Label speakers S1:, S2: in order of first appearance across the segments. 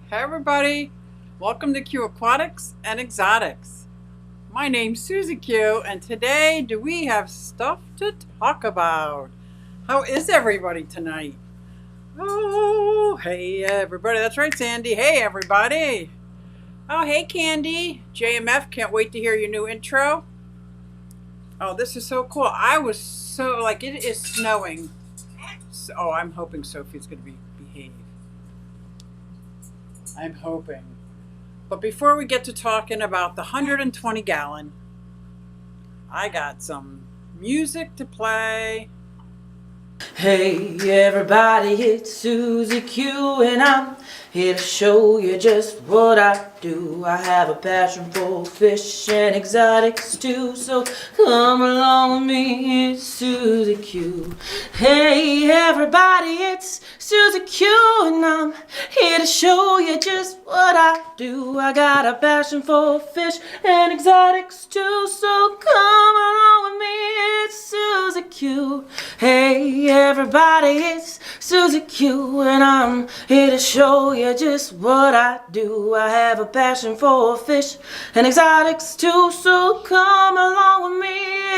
S1: Hey everybody, welcome to Q Aquatics and Exotics. My name's Susie Q, and today do we have stuff to talk about? How is everybody tonight? Oh, hey everybody, that's right Sandy, hey everybody. Oh, hey Candy, JMF, can't wait to hear your new intro. Oh, this is so cool. I was so, it is snowing. So, oh, I'm hoping Sophie's going to behave. I'm hoping. But before we get to talking about the 120 gallon, I got some music to play.
S2: Hey everybody, it's Susie Q and I'm here to show you just what I do. I have a passion for fish and exotics too, so come along with me, it's Susie Q. Hey everybody, it's Susie Q and I'm here to show you just what I do. I got a passion for fish and exotics too, so come along with me, it's Susie Q. Hey everybody, it's Susie Q and I'm here to show you just what I do. I have a passion for fish and exotics too, so come along with me,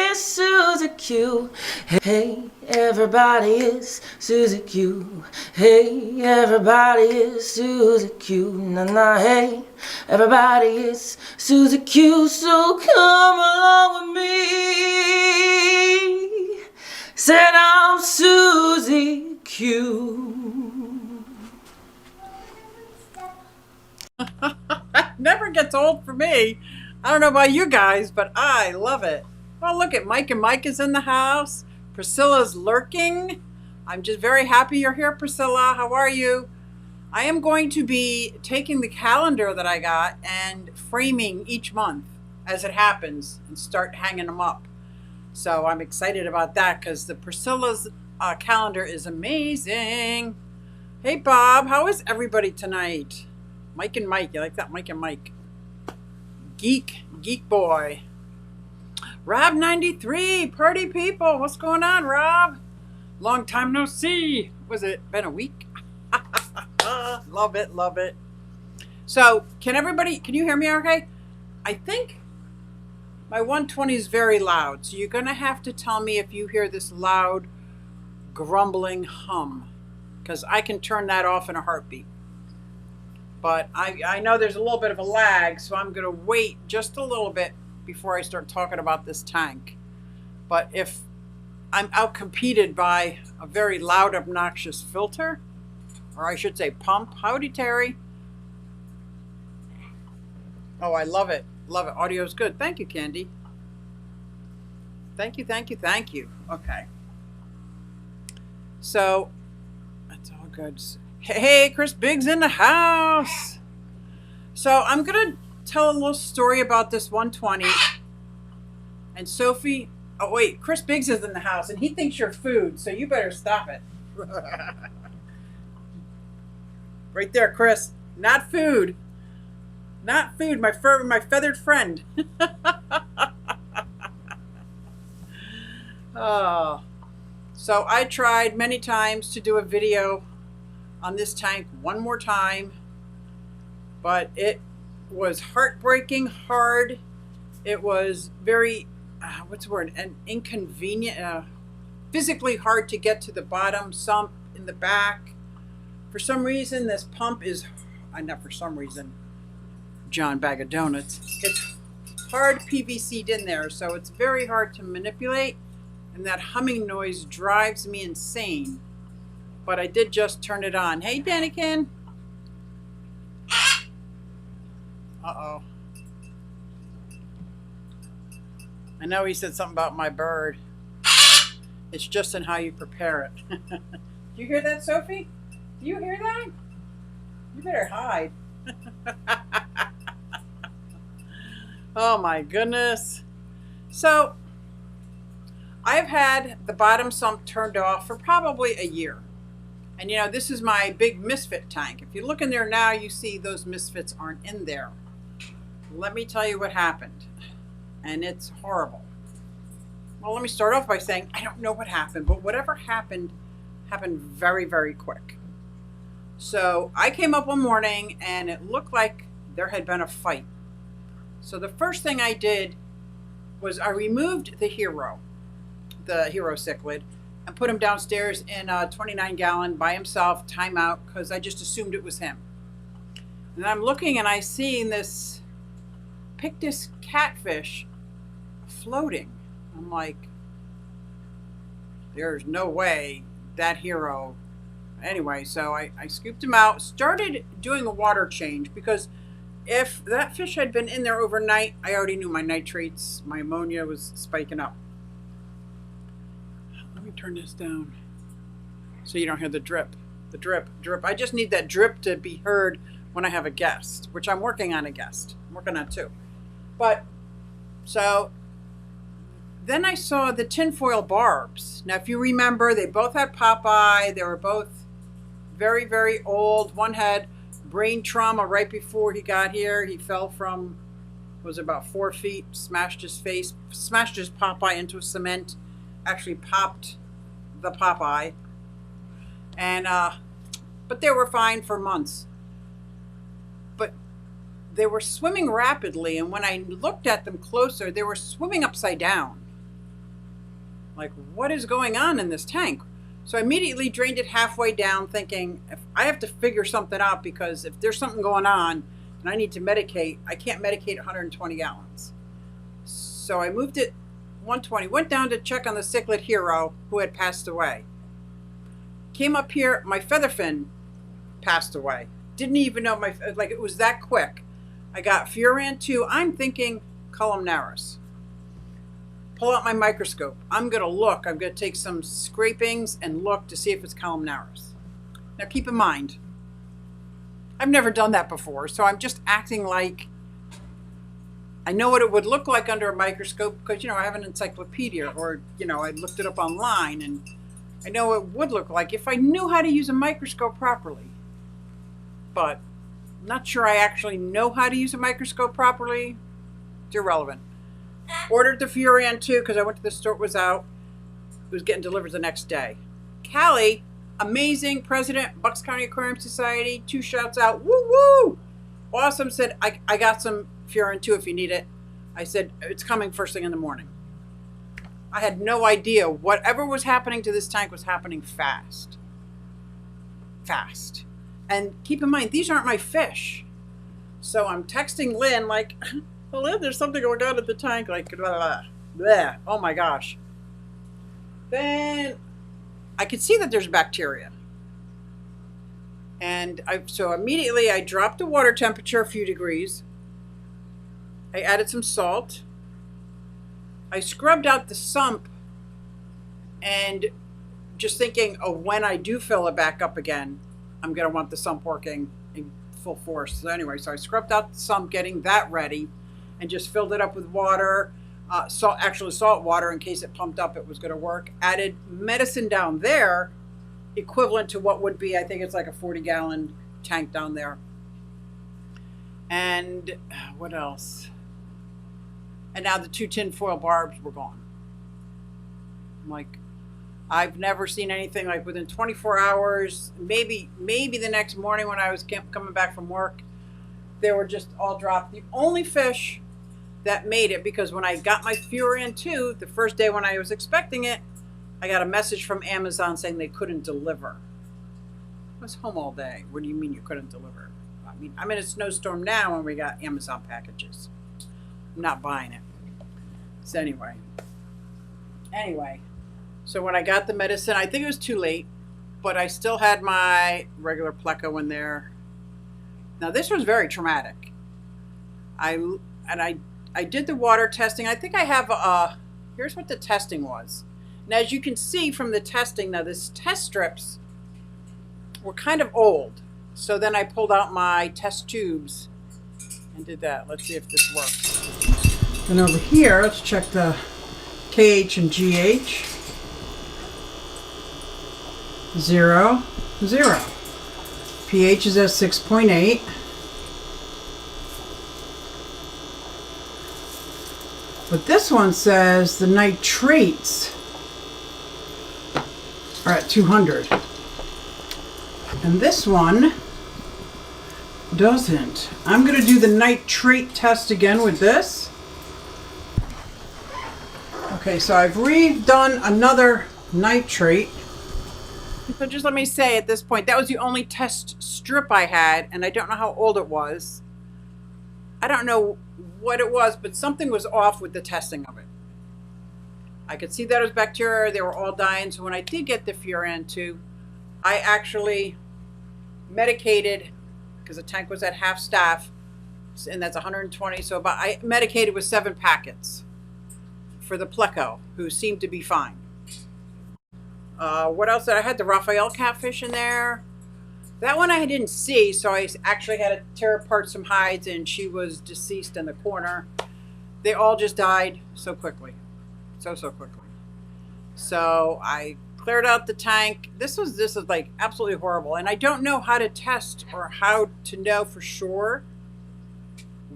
S2: it's Susie Q. Hey everybody, it's Susie Q. Hey everybody, it's Susie Q. Na na, hey everybody, it's Susie Q, so come along with me. Said I'm Susie Q.
S1: Never gets old for me. I don't know about you guys, but I love it. Well, look at Mike, and Mike is in the house. Priscilla's lurking. I'm just very happy you're here, Priscilla. How are you? I am going to be taking the calendar that I got and framing each month as it happens and start hanging them up. So I'm excited about that because the Priscilla's calendar is amazing. Hey Bob, how is everybody tonight? Mike and Mike, you like that? Mike and Mike. Geek boy. Rob 93, party people. What's going on, Rob? Long time no see. Was it been a week? Love it, love it. So can you hear me okay? I think my 120 is very loud, so you're going to have to tell me if you hear this loud grumbling hum, because I can turn that off in a heartbeat. But I know there's a little bit of a lag, so I'm going to wait just a little bit before I start talking about this tank. But if I'm outcompeted by a very loud, obnoxious filter, or I should say pump. Howdy, Terry. Oh, I love it. Love it. Audio's good. Thank you, Candy. Thank you, thank you, thank you. Okay. So, that's all good. Hey, Chris Biggs in the house. So, I'm going to tell a little story about this 120. And Sophie, oh wait, Chris Biggs is in the house and he thinks you're food, so you better stop it. Right there, Chris. Not food. Not food, my feathered friend. Oh. So I tried many times to do a video on this tank one more time, but it was heartbreaking hard. It was very, an inconvenient, physically hard to get to the bottom sump in the back. For some reason, this pump is, not for some reason, John Bag of Donuts. It's hard PVC'd in there, so it's very hard to manipulate, and that humming noise drives me insane. But I did just turn it on. Hey, Danikin. Uh-oh. I know he said something about my bird. It's just in how you prepare it. Do you hear that, Sophie? Do you hear that? You better hide. Oh my goodness. So I've had the bottom sump turned off for probably a year. And you know, this is my big misfit tank. If you look in there now, you see those misfits aren't in there. Let me tell you what happened. And it's horrible. Well, let me start off by saying I don't know what happened, but whatever happened, happened very, very quick. So I came up one morning and it looked like there had been a fight. So the first thing I did was I removed the hero cichlid, and put him downstairs in a 29-gallon by himself, timeout, because I just assumed it was him. And I'm looking and I see this Pictus catfish floating. I'm like, there's no way that hero. Anyway, so I scooped him out, started doing a water change, because if that fish had been in there overnight, I already knew my nitrates, my ammonia was spiking up. Let me turn this down so you don't hear the drip. The drip, drip. I just need that drip to be heard when I have a guest, which I'm working on a guest. I'm working on two. But, so, then I saw the Tinfoil Barbs. Now, if you remember, they both had Popeye. They were both very, very old. One had brain trauma right before he got here. He fell from, was about 4 feet, smashed his face, smashed his Popeye into cement, actually popped the Popeye. And, but they were fine for months. But they were swimming rapidly, and when I looked at them closer, they were swimming upside down. Like, what is going on in this tank? So I immediately drained it halfway down, thinking, if I have to figure something out, because if there's something going on and I need to medicate, I can't medicate 120 gallons. So I moved it 120, went down to check on the cichlid hero who had passed away. Came up here, my featherfin passed away. Didn't even know like it was that quick. I got Furan 2, I'm thinking columnaris. Pull out my microscope. I'm going to look. I'm going to take some scrapings and look to see if it's columnaris. Now keep in mind, I've never done that before, so I'm just acting like I know what it would look like under a microscope because, I have an encyclopedia, or, I looked it up online, and I know what it would look like if I knew how to use a microscope properly. But I'm not sure I actually know how to use a microscope properly. It's irrelevant. Ordered the Furan 2 because I went to the store, it was out. It was getting delivered the next day. Callie, amazing president, Bucks County Aquarium Society, 2 shouts out, woo woo! Awesome, said, I got some Furan 2 if you need it. I said, it's coming first thing in the morning. I had no idea whatever was happening to this tank was happening fast. Fast. And keep in mind, these aren't my fish. So I'm texting Lynn like, well, Lynn, there's something going on at the tank, like, blah, blah, blah. Oh my gosh. Then I could see that there's bacteria. And so immediately I dropped the water temperature a few degrees. I added some salt. I scrubbed out the sump, and just thinking, oh, when I do fill it back up again, I'm going to want the sump working in full force. So anyway, so I scrubbed out the sump, getting that ready, and just filled it up with water, salt water in case it pumped up, it was going to work. Added medicine down there, equivalent to what would be, I think it's like a 40-gallon tank down there. And what else? And now the 2 tinfoil barbs were gone. I'm like, I've never seen anything like within 24 hours, maybe the next morning when I was coming back from work, they were just all dropped. The only fish that made it, because when I got my Furan 2, the first day when I was expecting it, I got a message from Amazon saying they couldn't deliver. I was home all day. What do you mean you couldn't deliver? I mean, I'm in a snowstorm now and we got Amazon packages. I'm not buying it. So anyway, so when I got the medicine, I think it was too late, but I still had my regular pleco in there. Now this was very traumatic. I did the water testing. I think I have here's what the testing was. And as you can see from the testing, now this test strips were kind of old. So then I pulled out my test tubes and did that. Let's see if this works. And over here, let's check the KH and GH. 0, 0. pH is at 6.8. But this one says the nitrates are at 200. And this one doesn't. I'm going to do the nitrate test again with this. Okay, so I've redone another nitrate. So just let me say at this point, that was the only test strip I had, and I don't know how old it was. I don't know what it was, but something was off with the testing of it. I could see that it was bacteria. They were all dying. So when I did get the Furan 2, I actually medicated, because the tank was at half staff, and that's 120. So I medicated with 7 packets for the pleco, who seemed to be fine. What else? I had the Raphael catfish in there. That one I didn't see, so I actually had to tear apart some hides, and she was deceased in the corner. They all just died so quickly. So quickly. So I cleared out the tank. This is like absolutely horrible. And I don't know how to test or how to know for sure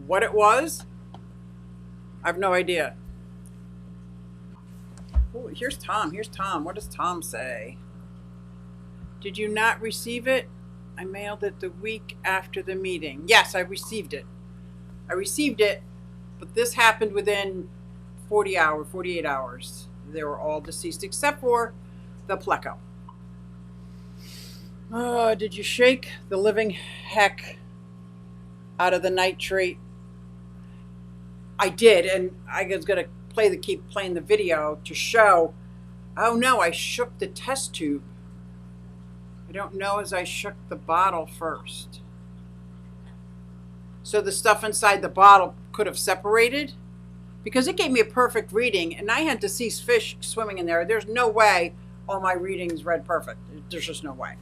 S1: what it was. I have no idea. Oh, here's Tom. Here's Tom. What does Tom say? Did you not receive it? I mailed it the week after the meeting. Yes, I received it. I received it, but this happened within 48 hours. They were all deceased except for the pleco. Oh, did you shake the living heck out of the nitrate? I did, and I was going to keep playing the video to show. Oh no, I shook the test tube. I don't know as I shook the bottle first. So the stuff inside the bottle could have separated, because it gave me a perfect reading, and I had deceased fish swimming in there. There's no way all my readings read perfect. There's just no way.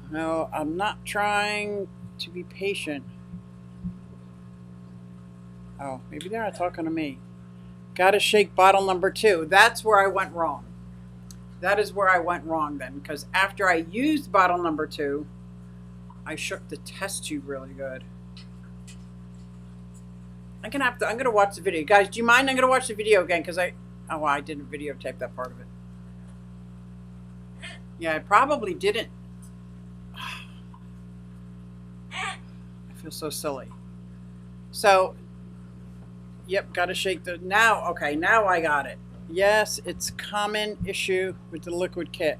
S1: No, I'm not trying to be patient. Oh, maybe they're not talking to me. Gotta shake bottle number 2. That's where I went wrong. That is where I went wrong then, because after I used bottle number 2, I shook the test tube really good. I'm gonna watch the video. Guys, do you mind? I'm gonna watch the video again, because I didn't videotape that part of it. Yeah, I probably didn't. I feel so silly. So, yep, gotta shake the, now, okay, now I got it. Yes, it's a common issue with the liquid kit.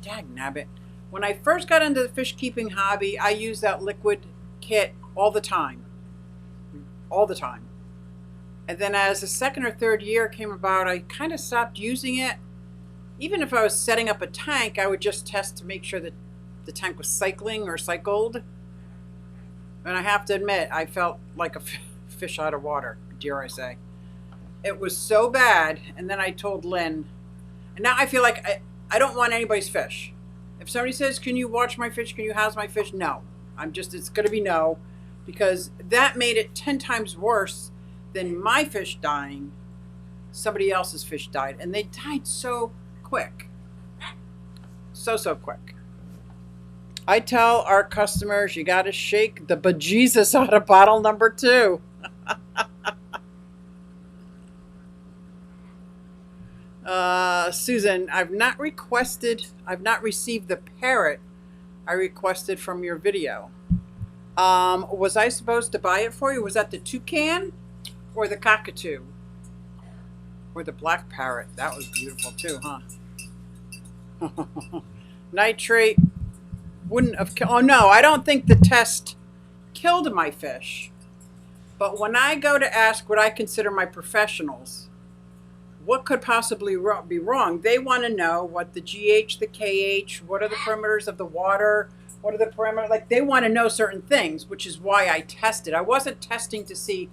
S1: Dagnabbit. When I first got into the fish keeping hobby, I used that liquid kit all the time. All the time. And then as the second or third year came about, I kind of stopped using it. Even if I was setting up a tank, I would just test to make sure that the tank was cycling or cycled. And I have to admit, I felt like a fish out of water, dare I say. It was so bad. And then I told Lynn, and now I feel like I don't want anybody's fish. If somebody says, can you watch my fish? Can you house my fish? No. It's going to be no. Because that made it 10 times worse than my fish dying. Somebody else's fish died. And they died so quick. So quick. I tell our customers, you got to shake the bejesus out of bottle number 2. Susan, I've not received the parrot I requested from your video. Was I supposed to buy it for you? Was that the toucan or the cockatoo? Or the black parrot? That was beautiful too, huh? Nitrate wouldn't have killed. Oh no, I don't think the test killed my fish. But when I go to ask what I consider my professionals, what could possibly be wrong? They want to know what the GH, the KH, what are the perimeters of the water, what are the parameters, like they want to know certain things, which is why I tested. I wasn't testing to see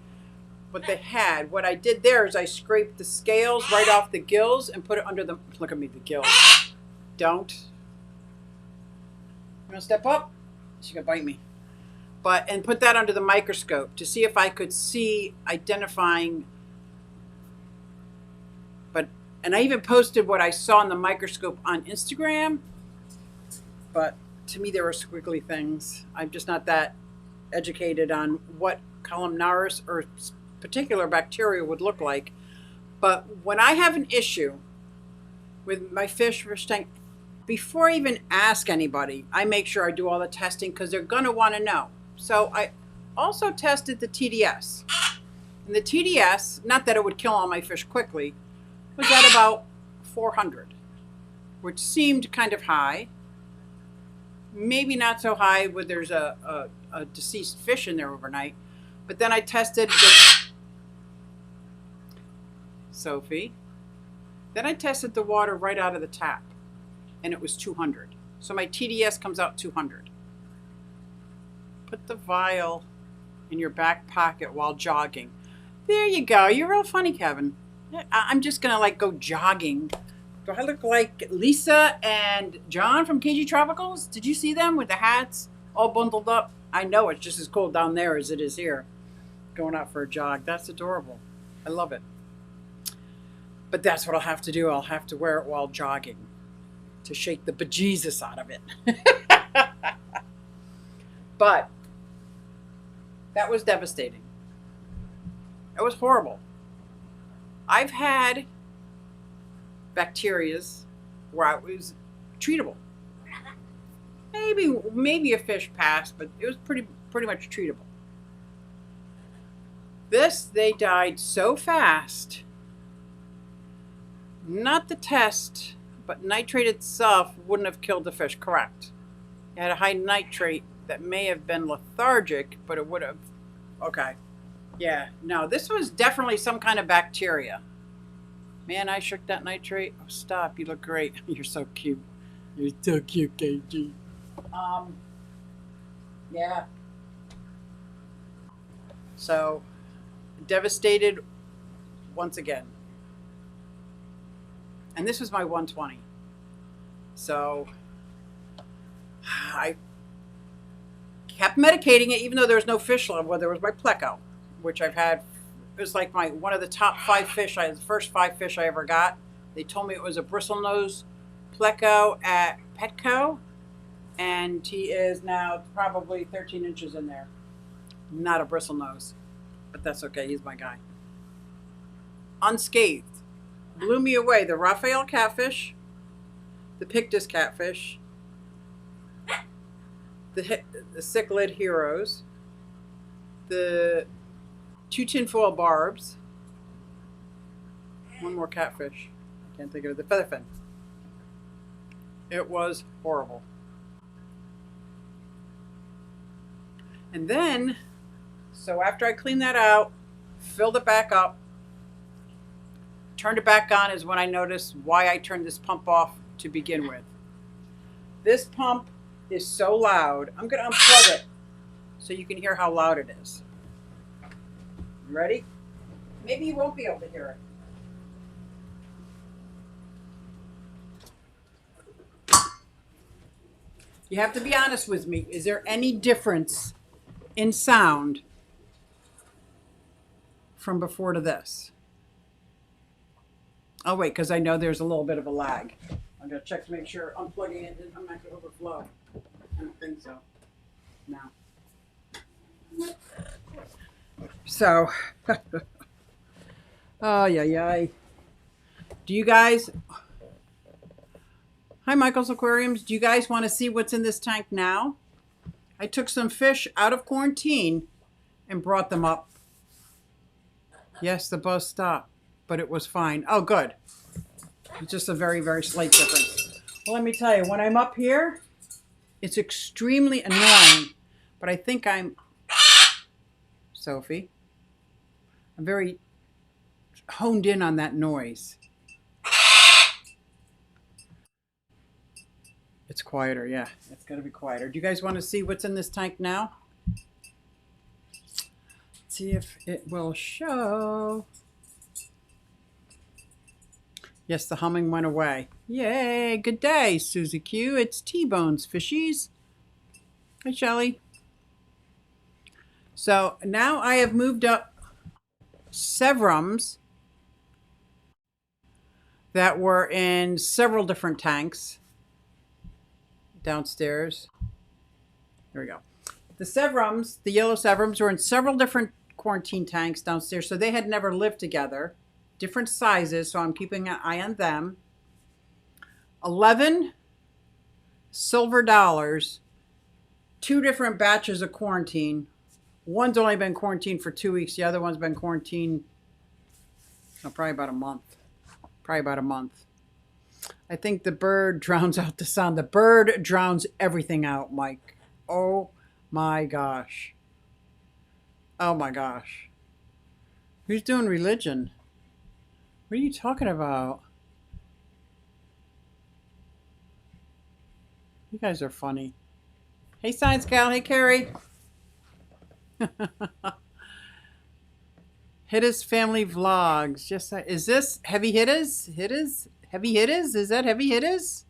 S1: what they had. What I did there is I scraped the scales right off the gills and put it under the, look at me, the gills. Don't. You want to step up? She's going to bite me. And put that under the microscope to see if I could see identifying. And I even posted what I saw in the microscope on Instagram. But to me, there were squiggly things. I'm just not that educated on what columnaris or particular bacteria would look like. But when I have an issue with my fish tank. Before I even ask anybody, I make sure I do all the testing because they're going to want to know. So I also tested the TDS. And the TDS, not that it would kill all my fish quickly, was at about 400, which seemed kind of high. Maybe not so high when there's a deceased fish in there overnight. But then I tested Sophie. Then I tested the water right out of the tap, and it was 200. So my TDS comes out 200. Put the vial in your back pocket while jogging. There you go. You're real funny, Kevin. I'm just going to like go jogging. Do I look like Lisa and John from KG Tropicals? Did you see them with the hats all bundled up? I know it's just as cold down there as it is here. Going out for a jog. That's adorable. I love it. But that's what I'll have to do. I'll have to wear it while jogging to shake the bejesus out of it. But that was devastating. It was horrible. I've had bacterias where it was treatable. Maybe a fish passed, but it was pretty much treatable. This, they died so fast. Not the test, but nitrate itself wouldn't have killed the fish, correct. It had a high nitrate that may have been lethargic, but it would have, okay. Yeah, no, this was definitely some kind of bacteria. Man, I shook that nitrate. Oh, stop, you look great. You're so cute. You're so cute, KG. Yeah. So, devastated once again. And this was my 120. So I kept medicating it, even though there was no fish left. Well, there was my pleco, which I've had. It was like one of the top 5 fish. The first 5 fish I ever got. They told me it was a bristlenose pleco at Petco, and he is now probably 13 inches in there. Not a bristlenose, but that's okay. He's my guy. Unscathed. Blew me away. The Raphael catfish, the Pictus catfish, the cichlid heroes, the 2 tinfoil barbs, one more catfish. I can't think of it. The featherfin. It was horrible. And then, so after I cleaned that out, filled it back up, turned it back on is when I noticed why I turned this pump off to begin with. This pump is so loud. I'm going to unplug it so you can hear how loud it is. You ready? Maybe you won't be able to hear it. You have to be honest with me. Is there any difference in sound from before to this? Oh, wait, because I know there's a little bit of a lag. I'm going to check to make sure unplugging it, I'm not going to overflow. I don't think so. No. So, oh, yeah. Do you guys, hi, Michael's Aquariums. Do you guys want to see what's in this tank now? I took some fish out of quarantine and brought them up. Yes, the buzz stopped, but it was fine. Oh, good. It's just a very, very slight difference. Well, let me tell you, when I'm up here, it's extremely annoying, but I think I'm, Sophie, I'm very honed in on that noise. It's quieter, yeah. It's got to be quieter. Do you guys want to see what's in this tank now? Let's see if it will show. Yes, the humming went away. Yay, good day, Susie Q. It's T-Bones Fishies. Hi, Shelly. So now I have moved up severums that were in several different tanks downstairs. There we go. The severums, the yellow severums, were in several different quarantine tanks downstairs, so they had never lived together. Different sizes, so I'm keeping an eye on them. 11 silver dollars, 2 different batches of quarantine. One's only been quarantined for 2 weeks. The other one's been quarantined probably about a month. Probably about a month. I think the bird drowns out the sound. The bird drowns everything out, Mike. Oh my gosh. Oh my gosh. Who's doing religion? What are you talking about? You guys are funny. Hey, Science Gal. Hey, Carrie. Hitters Family Vlogs. Just is this Heavy Hitters? Heavy Hitters? Is that Heavy Hitters?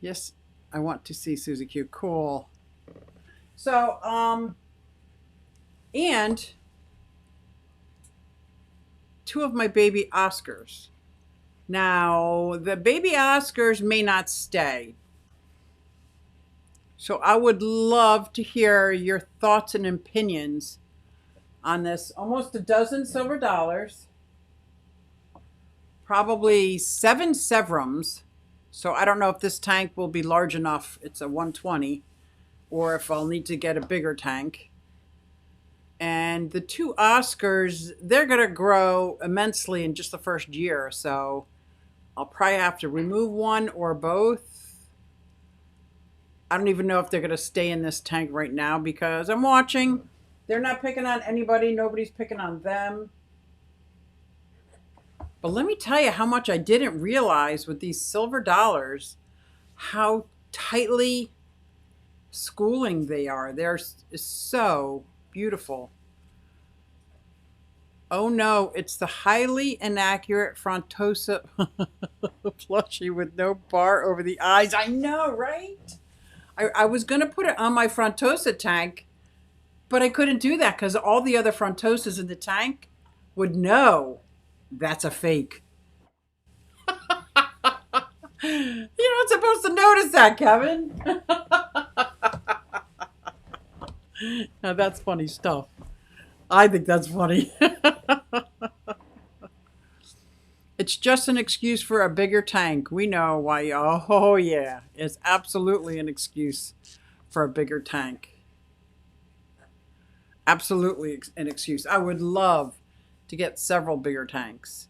S1: Yes, I want to see Susie Q. Cool. So, and 2 of my baby Oscars. Now, the baby Oscars may not stay. So I would love to hear your thoughts and opinions on this. Almost a dozen silver dollars, probably 7 Severums. So I don't know if this tank will be large enough. It's a 120, or if I'll need to get a bigger tank. And the 2 Oscars, they're going to grow immensely in just the first year. So I'll probably have to remove one or both. I don't even know if they're going to stay in this tank right now because I'm watching. They're not picking on anybody. Nobody's picking on them. But let me tell you how much I didn't realize with these silver dollars, how tightly schooling they are. They're so beautiful. Oh no, it's the highly inaccurate Frontosa plushie with no bar over the eyes. I know, right? I was going to put it on my Frontosa tank, but I couldn't do that because all the other Frontosas in the tank would know that's a fake. You're not supposed to notice that, Kevin. Now that's funny stuff. I think that's funny. It's just an excuse for a bigger tank. We know why. Oh, yeah. It's absolutely an excuse for a bigger tank. Absolutely an excuse. I would love to get several bigger tanks.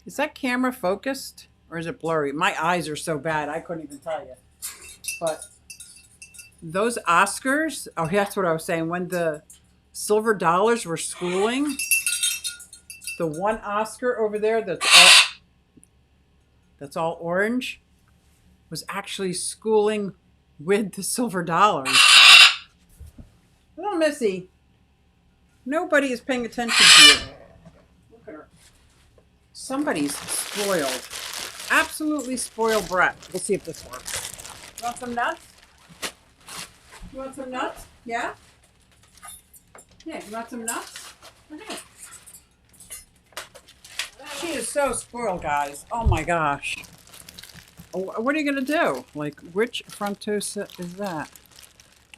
S1: Is that camera focused or is it blurry? My eyes are so bad, I couldn't even tell you. But those Oscars, oh, that's what I was saying. When the silver dollars were schooling, the 1 Oscar over there that's all orange was actually schooling with the silver dollars. Little Missy, nobody is paying attention to you. Look at her. Somebody's spoiled. Absolutely spoiled brat. We'll see if this works. You want some nuts? You want some nuts? Yeah? Yeah, you want some nuts? Okay. She is so spoiled, guys. Oh my gosh. What are you going to do? Like, which Frontosa is that?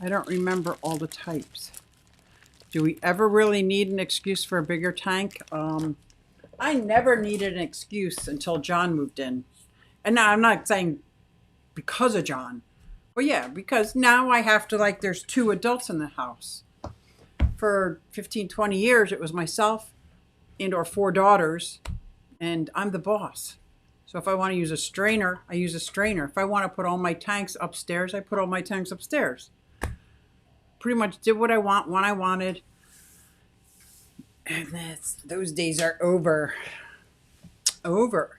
S1: I don't remember all the types. Do we ever really need an excuse for a bigger tank? I never needed an excuse until John moved in. And now I'm not saying because of John. Well, yeah, because now I have to, like, there's 2 adults in the house. For 15, 20 years, it was myself and or 4 daughters, and I'm the boss. So if I want to use a strainer, I use a strainer. If I want to put all my tanks upstairs, I put all my tanks upstairs. Pretty much did what I want when I wanted. And those days are over. Over.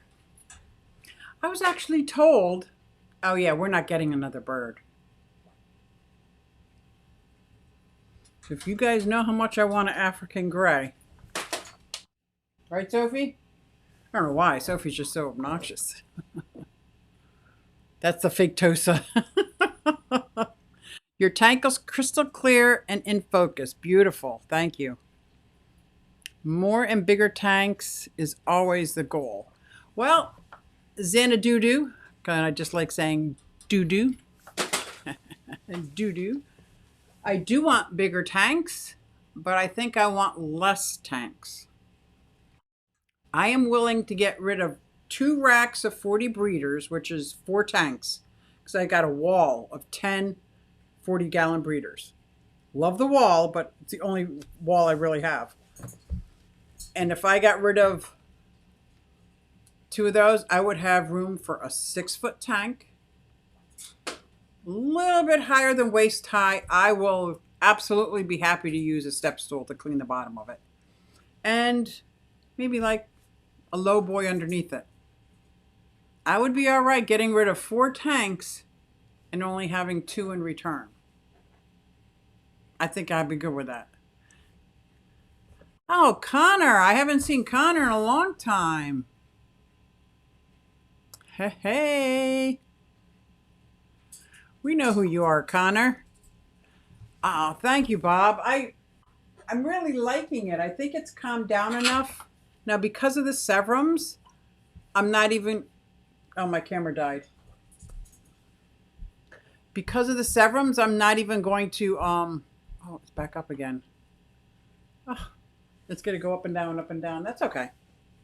S1: I was actually told, oh yeah, we're not getting another bird. So if you guys know how much I want an African gray. Right, Sophie? I don't know why. Sophie's just so obnoxious. That's the fake Tosa. Your tank is crystal clear and in focus. Beautiful. Thank you. More and bigger tanks is always the goal. Well, Xanadu, kind of just like saying doo-doo. Doo-doo. I do want bigger tanks, but I think I want less tanks. I am willing to get rid of 2 racks of 40 breeders, which is 4 tanks, because I got a wall of 10 40-gallon breeders. Love the wall, but it's the only wall I really have. And if I got rid of 2 of those, I would have room for a 6-foot tank, a little bit higher than waist high. I will absolutely be happy to use a step stool to clean the bottom of it. And maybe like a low boy underneath it. I would be all right getting rid of 4 tanks and only having 2 in return. I think I'd be good with that. Oh, Connor. I haven't seen Connor in a long time. Hey, hey. We know who you are, Connor. Oh, thank you, Bob. I'm really liking it. I think it's calmed down enough. Now, because of the serums, I'm not even... Oh, my camera died. Because of the serums, I'm not even going to... Oh, it's back up again. Oh, it's going to go up and down, up and down. That's okay.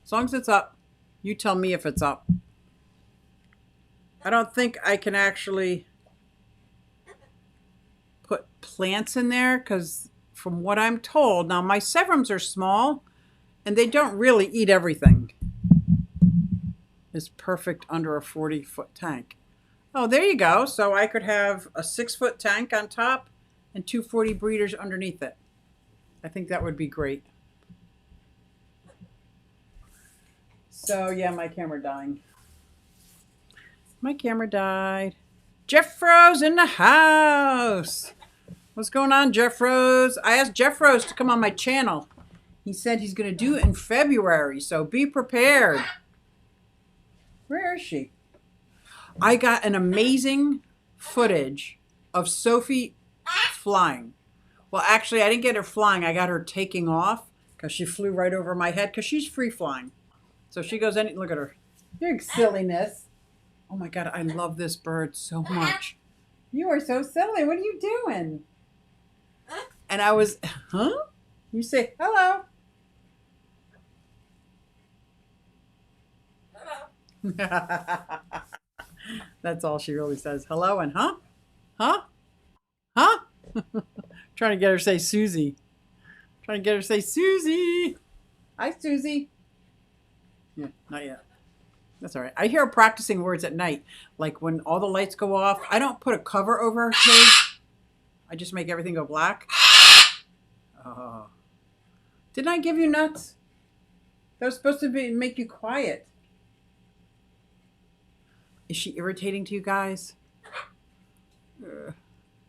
S1: As long as it's up. You tell me if it's up. I don't think I can actually put plants in there because from what I'm told... Now, my serums are small and they don't really eat everything. Is perfect under a 40-foot tank. Oh, there you go. So I could have a 6-foot tank on top and 2 40 breeders underneath it. I think that would be great. So yeah, my camera dying. My camera died. Jeff Rose in the house. What's going on, Jeff Rose? I asked Jeff Rose to come on my channel. He said he's going to do it in February, so be prepared. Where is she? I got an amazing footage of Sophie flying. Well, actually, I didn't get her flying. I got her taking off because she flew right over my head because she's free flying. So she goes in. Look at her. Big silliness. Oh, my God. I love this bird so much. You are so silly. What are you doing? And I was, huh? You say, hello. That's all she really says. Hello and huh? Huh? Huh? Trying to get her to say Susie. Trying to get her to say Susie. Hi, Susie. Yeah, not yet. That's all right. I hear her practicing words at night. Like when all the lights go off. I don't put a cover over her cage. I just make everything go black. Oh. Didn't I give you nuts? That was supposed to make you quiet. Is she irritating to you guys?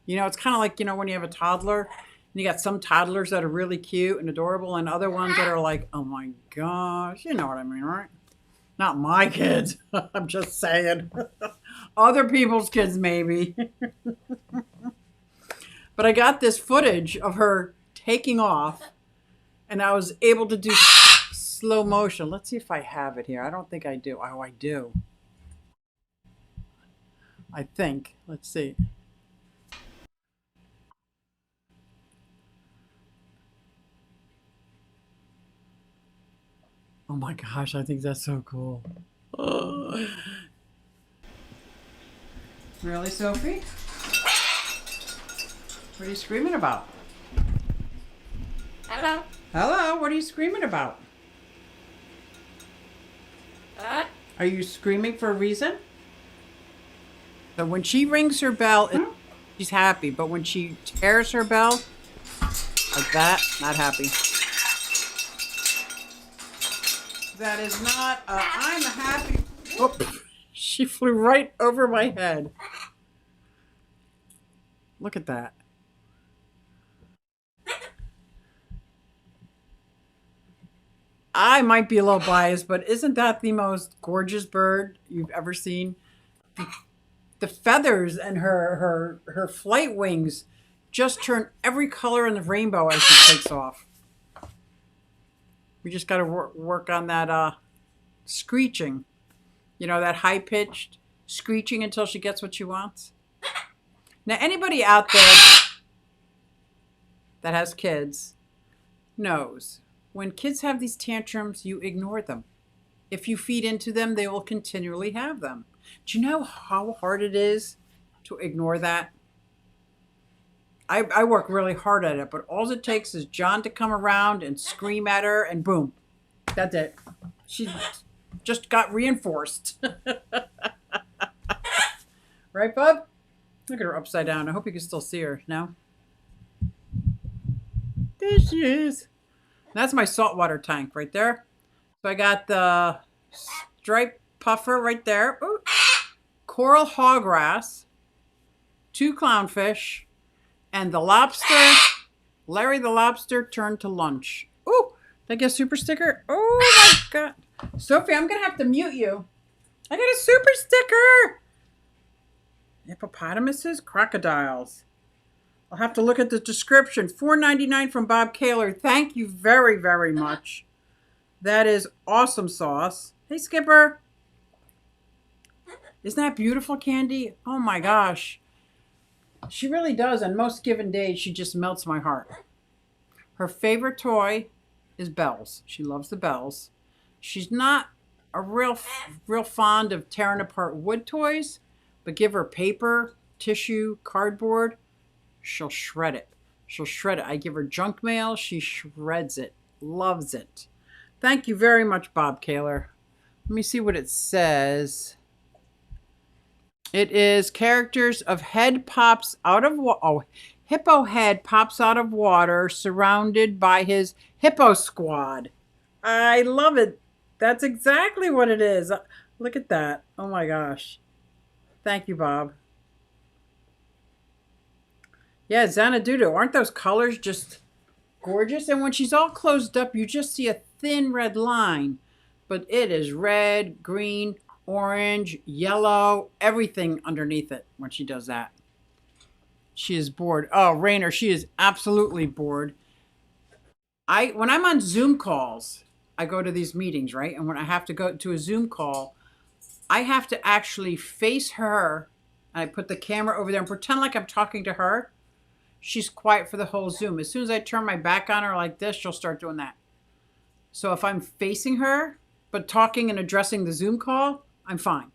S1: You know, it's kind of like, you know, when you have a toddler, and you got some toddlers that are really cute and adorable, and other ones that are like, oh my gosh, you know what I mean, right? Not my kids. I'm just saying. Other people's kids, maybe. But I got this footage of her taking off, and I was able to do slow motion. Let's see if I have it here. I don't think I do. Oh, I do. I think. Let's see. Oh my gosh, I think that's so cool. Oh. Really, Sophie? What are you screaming about?
S3: Hello.
S1: Hello, what are you screaming about? Are you screaming for a reason? So when she rings her bell, she's happy. But when she tears her bell, like that, not happy. That is not, I'm happy. Oh, she flew right over my head. Look at that. I might be a little biased, but isn't that the most gorgeous bird you've ever seen? The feathers and her flight wings just turn every color in the rainbow as she takes off. We just got to work on that screeching. You know, that high-pitched screeching until she gets what she wants. Now, anybody out there that has kids knows when kids have these tantrums, you ignore them. If you feed into them, they will continually have them. Do you know how hard it is to ignore that? I work really hard at it, but all it takes is John to come around and scream at her, and boom, that's it. She just got reinforced. Right, bub? Look at her upside down. I hope you can still see her. No? There she is. That's my saltwater tank right there. So I got the striped puffer right there. Ooh. Coral hoggrass. 2 clownfish. And the lobster. Larry the lobster turned to lunch. Ooh. Did I get a super sticker? Oh my God. Sophie, I'm going to have to mute you. I got a super sticker. Hippopotamuses, crocodiles. I'll have to look at the description. $4.99 from Bob Kaler. Thank you very, very much. That is awesome sauce. Hey, Skipper. Isn't that beautiful, Candy? Oh my gosh. She really does. On most given days, she just melts my heart. Her favorite toy is bells. She loves the bells. She's not a real fond of tearing apart wood toys, but give her paper, tissue, cardboard, she'll shred it. She'll shred it. I give her junk mail, she shreds it. Loves it. Thank you very much, Bob Kaler. Let me see what it says. It is characters of head pops out of hippo head pops out of water surrounded by his hippo squad. I love it. That's exactly what it is. Look at that. Oh my gosh. Thank you, Bob. Yeah, Xanadudu. Aren't those colors just gorgeous? And when she's all closed up, you just see a thin red line. But it is red, green, orange, yellow, everything underneath it when she does that. She is bored. Oh, Rainer, she is absolutely bored. When I'm on Zoom calls, I go to these meetings, right? And when I have to go to a Zoom call, I have to actually face her. And I put the camera over there and pretend like I'm talking to her. She's quiet for the whole Zoom. As soon as I turn my back on her like this, she'll start doing that. So if I'm facing her, but talking and addressing the Zoom call, I'm fine.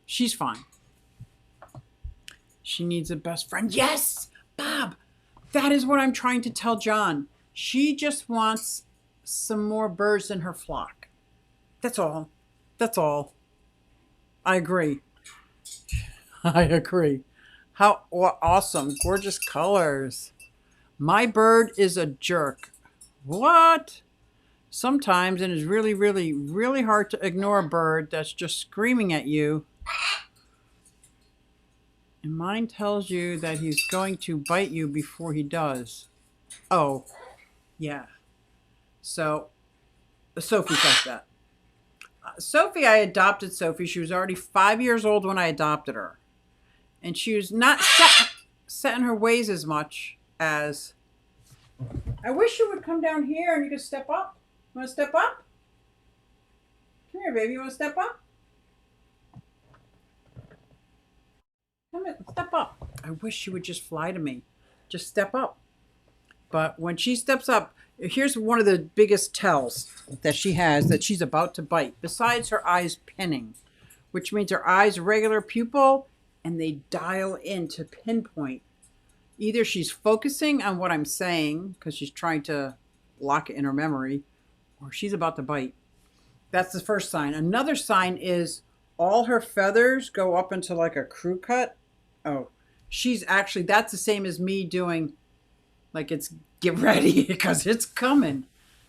S1: She's fine. She needs a best friend. Yes, Bob. That is what I'm trying to tell John. She just wants some more birds in her flock. That's all. That's all. I agree. I agree. How awesome. Gorgeous colors. My bird is a jerk. What? Sometimes it is really, really, really hard to ignore a bird that's just screaming at you. And mine tells you that he's going to bite you before he does. Oh, yeah. So, Sophie's like that. Sophie, I adopted Sophie. She was already 5 years old when I adopted her. And she was not set in her ways as much as... I wish you would come down here and you could step up. You want to step up? Come here, baby. You want to step up? Come in. Step up. I wish she would just fly to me. Just step up. But when she steps up, here's one of the biggest tells that she has that she's about to bite, besides her eyes pinning, which means her eyes regular pupil, and they dial in to pinpoint. Either she's focusing on what I'm saying because she's trying to lock it in her memory, or she's about to bite. That's the first sign. Another sign is all her feathers go up into like a crew cut. Oh, that's the same as me doing like it's get ready because it's coming.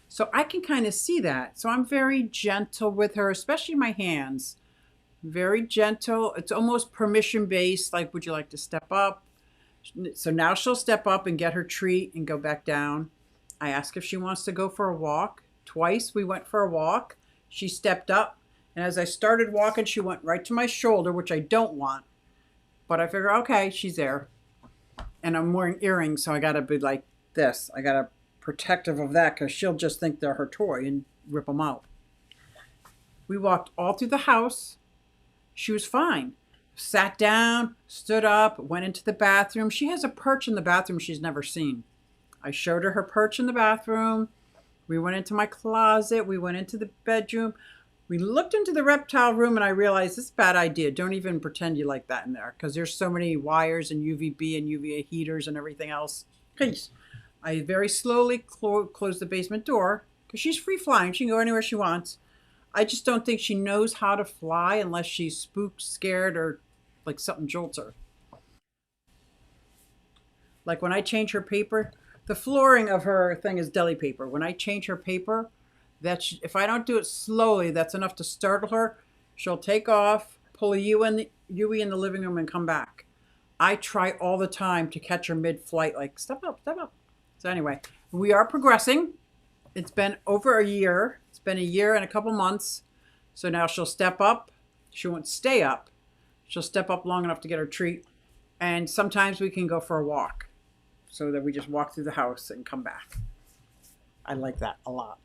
S1: So I can kind of see that. So I'm very gentle with her, especially my hands. Very gentle. It's almost permission based. Like, would you like to step up? So now she'll step up and get her treat and go back down. I ask if she wants to go for a walk. Twice we went for a walk. She stepped up. And as I started walking, she went right to my shoulder, which I don't want. But I figure, okay, she's there. And I'm wearing earrings, so I got to be like this. I got to protective of that because she'll just think they're her toy and rip them out. We walked all through the house. She was fine. Sat down, stood up, went into the bathroom. She has a perch in the bathroom she's never seen. I showed her perch in the bathroom. We went into my closet. We went into the bedroom. We looked into the reptile room and I realized this is a bad idea. Don't even pretend you like that in there because there's so many wires and UVB and UVA heaters and everything else. Please. I very slowly closed the basement door because she's free flying. She can go anywhere she wants. I just don't think she knows how to fly unless she's spooked, scared, or like something jolts her. Like when I change her paper, the flooring of her thing is deli paper. When I change her paper, if I don't do it slowly, that's enough to startle her. She'll take off, pull a Yui in the living room, and come back. I try all the time to catch her mid-flight, like step up, step up. So anyway, we are progressing. It's been over a year. It's been a year and a couple months. So now she'll step up. She won't stay up. She'll step up long enough to get her treat. And sometimes we can go for a walk so that we just walk through the house and come back. I like that a lot.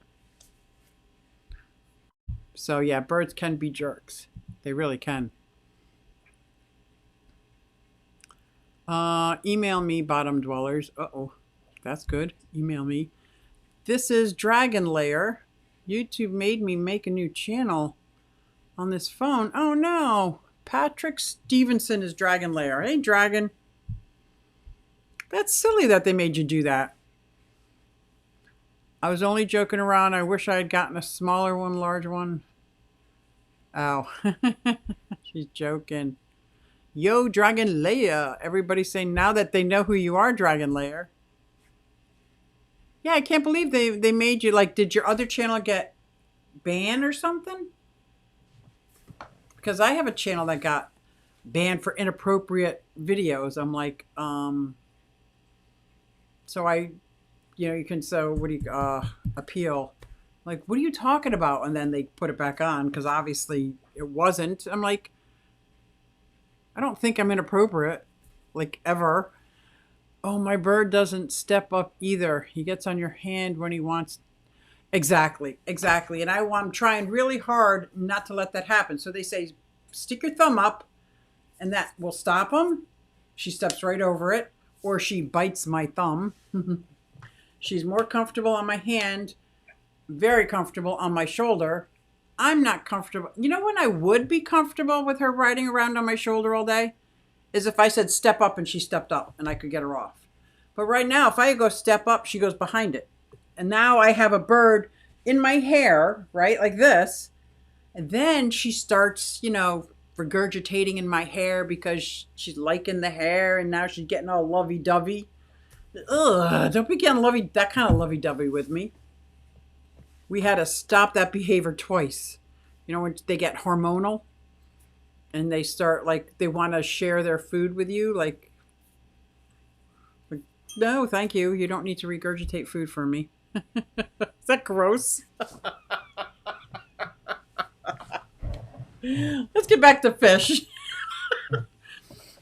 S1: So yeah, birds can be jerks. They really can. Email me, bottom dwellers. Uh-oh, that's good. Email me. This is Dragon Lair. YouTube made me make a new channel on this phone. Oh no. Patrick Stevenson is Dragon Lair. Hey, Dragon. That's silly that they made you do that. I was only joking around. I wish I had gotten a smaller one, large one. Oh, she's joking. Yo, Dragon Lair. Everybody's saying now that they know who you are, Dragon Lair. Yeah, I can't believe they made you, like, did your other channel get banned or something? Because I have a channel that got banned for inappropriate videos. I'm like, so you can, so what do you, appeal. Like, what are you talking about? And then they put it back on because obviously it wasn't. I'm like, I don't think I'm inappropriate, like, ever. Oh, my bird doesn't step up either. He gets on your hand when he wants. Exactly. And I'm trying really hard not to let that happen. So they say, stick your thumb up and that will stop him. She steps right over it, or she bites my thumb. She's more comfortable on my hand, very comfortable on my shoulder. I'm not comfortable. You know when I would be comfortable with her riding around on my shoulder all day? Is if I said step up and she stepped up and I could get her off. But right now, if I go step up, she goes behind it. And now I have a bird in my hair, right, like this. And then she starts, regurgitating in my hair because she's liking the hair and now she's getting all lovey-dovey. Ugh, don't be getting that kind of lovey-dovey with me. We had to stop that behavior twice. When they get hormonal and they start, like, they want to share their food with you, like, no, thank you. You don't need to regurgitate food from me. Is that gross? Let's get back to fish.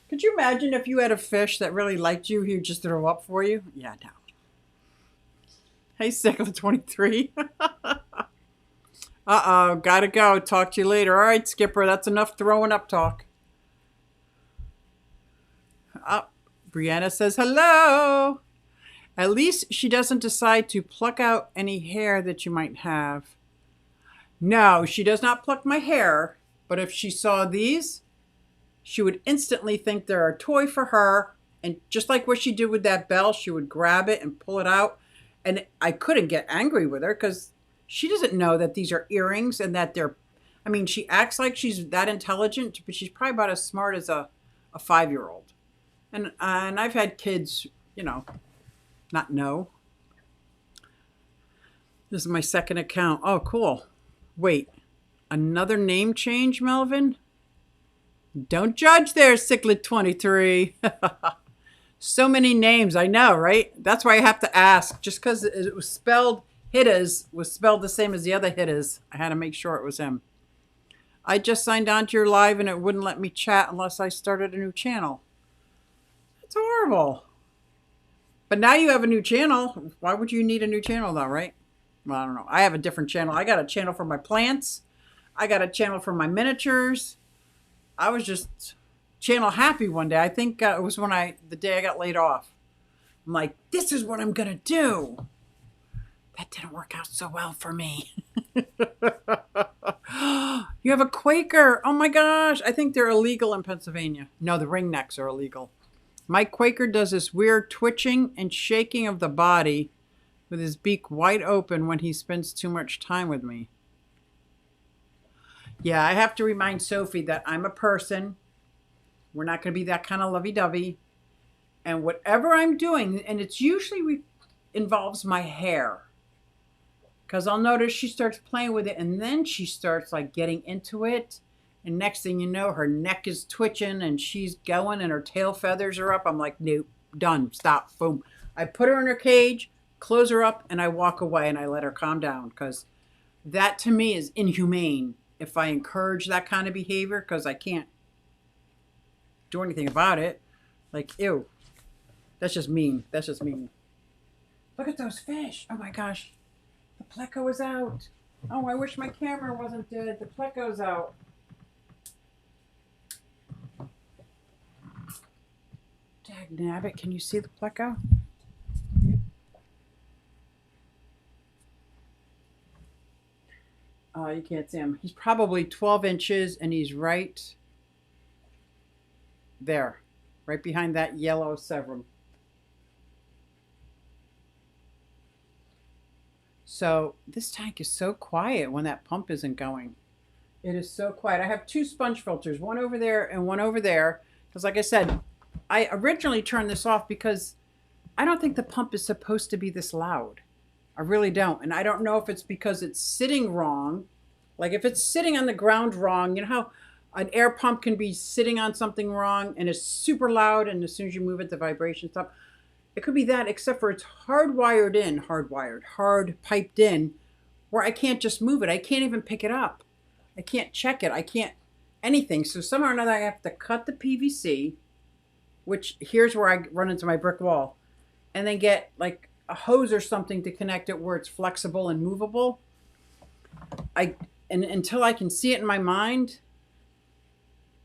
S1: Could you imagine if you had a fish that really liked you, he'd just throw up for you? Yeah, no. Hey, Cycla 23. Uh-oh, gotta go. Talk to you later. All right, Skipper, that's enough throwing up talk. Brianna says hello. At least she doesn't decide to pluck out any hair that you might have. No, she does not pluck my hair. But if she saw these, she would instantly think they're a toy for her. And just like what she did with that bell, she would grab it and pull it out. And I couldn't get angry with her because she doesn't know that these are earrings and that she acts like she's that intelligent, but she's probably about as smart as a 5-year-old. And I've had kids, not know. This is my second account. Oh, cool. Wait, another name change, Melvin? Don't judge there, Cichlid 23. So many names, I know, right? That's why I have to ask. Just because it was spelled, Hittas was spelled the same as the other Hittas. I had to make sure it was him. I just signed on to your live and it wouldn't let me chat unless I started a new channel. It's horrible. But now you have a new channel. Why would you need a new channel though, right? Well, I don't know. I have a different channel. I got a channel for my plants. I got a channel for my miniatures. I was just channel happy one day. I think it was the day I got laid off. I'm like, this is what I'm going to do. That didn't work out so well for me. You have a Quaker. Oh my gosh. I think they're illegal in Pennsylvania. No, the ringnecks are illegal. My Quaker does this weird twitching and shaking of the body with his beak wide open when he spends too much time with me. Yeah, I have to remind Sophie that I'm a person. We're not going to be that kind of lovey-dovey. And whatever I'm doing, and it's usually involves my hair. Because I'll notice she starts playing with it and then she starts like getting into it. And next thing you know, her neck is twitching and she's going and her tail feathers are up. I'm like, nope, done, stop, boom. I put her in her cage, close her up, and I walk away and I let her calm down. Because that to me is inhumane if I encourage that kind of behavior, because I can't do anything about it. Like, ew, that's just mean. That's just mean. Look at those fish. Oh my gosh. The pleco is out. Oh, I wish my camera wasn't dead. The pleco's out. Dagnabbit, can you see the pleco? Oh, you can't see him. He's probably 12 inches and he's right there. Right behind that yellow severum. So this tank is so quiet when that pump isn't going. It is so quiet. I have two sponge filters, one over there and one over there. Because like I said, I originally turned this off because I don't think the pump is supposed to be this loud. I really don't. And I don't know if it's because it's sitting wrong. Like if it's sitting on the ground wrong, you know how an air pump can be sitting on something wrong and it's super loud and as soon as you move it, the vibration stops. It could be that, except for it's hard piped in, where I can't just move it. I can't even pick it up. I can't check it. I can't anything. So somehow or another, I have to cut the PVC, which here's where I run into my brick wall, and then get like a hose or something to connect it where it's flexible and movable. And until I can see it in my mind,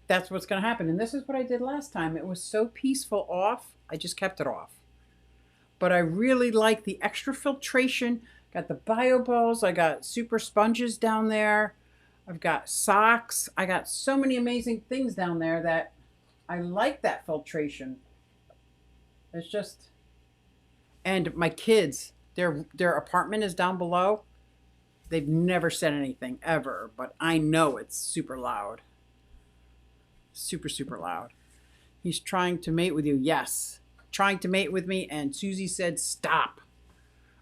S1: that's what's going to happen. And this is what I did last time. It was so peaceful off. I just kept it off. But I really like the extra filtration. Got the bio balls. I got super sponges down there. I've got socks. I got so many amazing things down there that I like that filtration. It's just, and my kids, their apartment is down below. They've never said anything ever, but I know it's super loud. Super, super loud. He's trying to mate with you. Yes. Trying to mate with me, and Susie said, stop.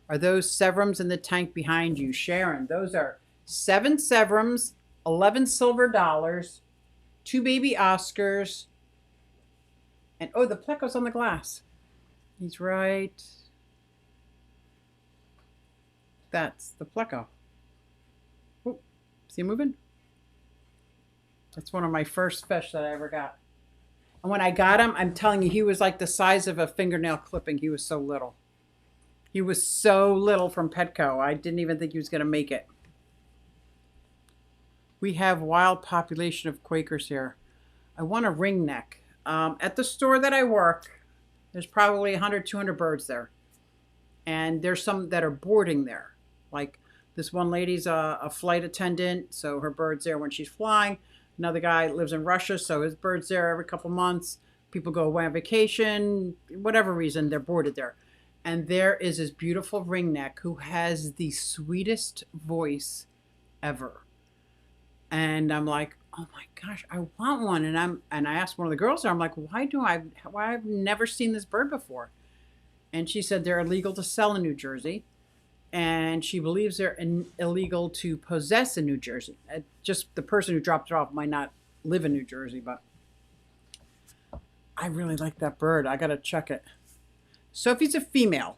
S1: Are those severums in the tank behind you? Sharon, those are 7 severums, 11 silver dollars, 2 baby Oscars, and oh, the pleco's on the glass. He's right. That's the pleco. Oh, is he moving? That's one of my first fish that I ever got. And when I got him, I'm telling you, he was like the size of a fingernail clipping. He was so little. He was so little from Petco. I didn't even think he was going to make it. We have wild population of Quakers here. I want a ringneck. At the store that I work, there's probably 100, 200 birds there. And there's some that are boarding there. Like this one lady's a flight attendant, so her bird's there when she's flying. Another guy lives in Russia, so his bird's there every couple months. People go away on vacation, whatever reason, they're boarded there. And there is this beautiful ringneck who has the sweetest voice ever. And I'm like, oh my gosh, I want one. And I asked one of the girls there, I'm like, why I've never seen this bird before? And she said they're illegal to sell in New Jersey. And she believes they're illegal to possess in New Jersey. Just the person who dropped it off might not live in New Jersey, but I really like that bird. I got to check it. Sophie's a female.